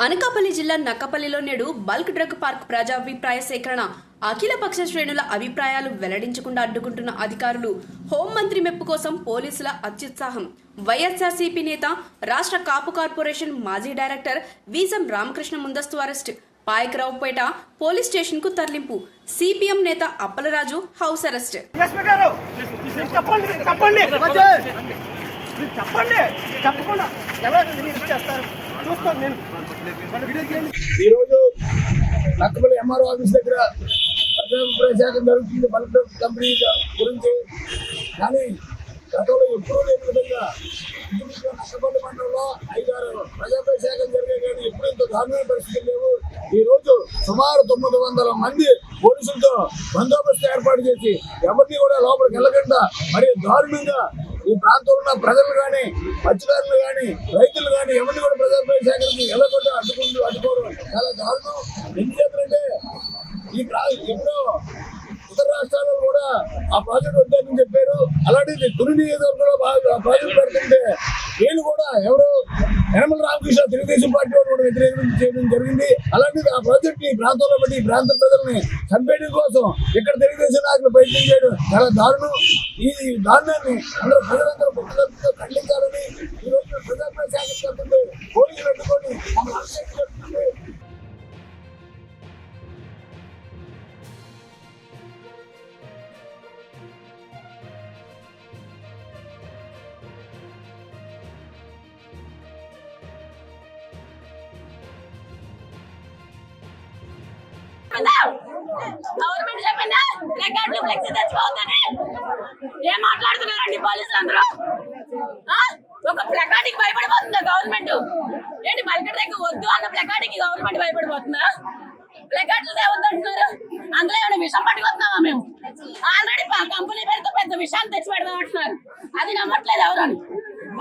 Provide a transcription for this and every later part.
అనకాపల్లి జిల్లా నక్కపల్లిలో నేడు bulk drug park ప్రజాభిప్రాయ సేకరణ అఖిలపక్ష శ్రేణుల అభిప్రాయాలు వెల్లడించకుండా అడ్డుకుంటున్న అధికారులు హోంమంత్రి మెప్పు కోసం పోలీసుల అత్యుత్సాహం వైఎస్ఆర్సీపీ నేత రాష్ట్ర కాపు కార్పొరేషన్ మాజీ డైరెక్టర్ వీసం రామకృష్ణ ముందస్తు అరెస్ట్ పాయకరావుపేట పోలీస్ స్టేషన్ కు తరలింపు సిపిఎం నేత అప్పలరాజు హౌస్ అరెస్ట్ ఈ రోజు నక్కపల్లి ఎంఆర్ఓ ఆఫీస్ దగ్గర ప్రజాభిప్రాయం జరుగుతుంది బల్క్ కంపెనీ గురించి. కానీ గతంలో ఎప్పుడూ లేని విధంగా నక్కపల్లి మండలంలో 5-6 ప్రజాభిప్రాయ సేకరణ జరిగాయి. కానీ ఎప్పుడు ఇంత దారుణమైన పరిస్థితులు లేవు. ఈ రోజు సుమారు 900 మంది పోలీసులతో బందోబస్తు ఏర్పాటు చేసి ఎవరిని కూడా లోపలికి వెళ్ళకుండా మరి దారుణంగా ఈ ప్రాంతంలో ఉన్న ప్రజలు కానీ మత్స్యకారులు కానీ రైతులు కానీ ఎవరిని కూడా ప్రజాభిప్రాయ సేకరణకి వెళ్ళకుండా అడ్డుకోవడం చాలా దారుణం. ఎందుకంటే ఎప్పుడో ఇతర రాష్ట్రాల్లో కూడా ఆ ప్రాజెక్టు వద్దని చెప్పారు. అలాంటిది తుని నియోజకవర్గంలో ఆ ప్రాజెక్టు పెడుతుంటే వీళ్ళు కూడా ఎవరు యనమల రామకృష్ణ తెలుగుదేశం పార్టీ వాళ్ళు కూడా వ్యతిరేకం చేయడం జరిగింది. అలాంటిది ఆ ప్రాజెక్ట్ ఈ ప్రాంతంలో బట్టి ఈ ప్రాంత ప్రజల్ని చంపేయడం కోసం ఇక్కడ తెలుగుదేశం నాయకులు ప్రయత్నం చేయడం చాలా దారుణం. ఈ దారుణాన్ని ప్రజలందరూ ముఖ్యమంత్రితో ఖండించాలని ఈ రోజు ప్రజాభిప్రాయ సేకరణ జరుగుతుంది. పోలీసులు అడ్డుకొని గవర్నమెంట్ చెప్పిందా రికార్డులు ఫ్లెక్సీ తెచ్చుకోవద్దని ఏం మాట్లాడుతున్నారండి పోలీసులు అందరూ? ఒక ప్లకార్డుకి భయపడిపోతుందా గవర్నమెంట్? ఏంటి బల్కట్ దగ్గర వద్దు అన్న ప్లకార్డుకి గవర్నమెంట్ భయపడిపోతుందా? ప్లకార్డులు తేవద్దంటున్నారు. అందులో ఏమైనా విషయం పట్టుకొస్తున్నామా మేము? ఆల్రెడీ కంపెనీ పేరుతో పెద్ద విషయాన్ని తెచ్చి పెడదాం అంటున్నారు. అది నమ్మట్లేదు ఎవరని.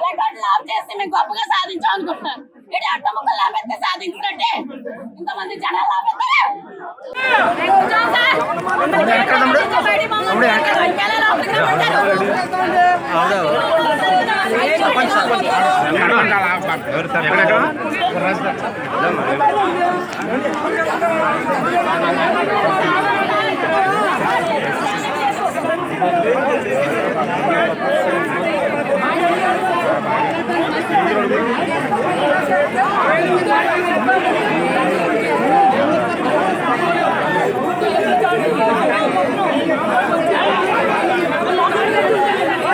ప్లకార్డులు ఆఫ్ చేస్తే మేము గొప్పగా సాధించాం అనుకుంటున్నారు. ఏంటి అట్టముక్కలు లాభెత్తే సాధించినట్టే ఇంతమంది జనాలు లాభెత్తే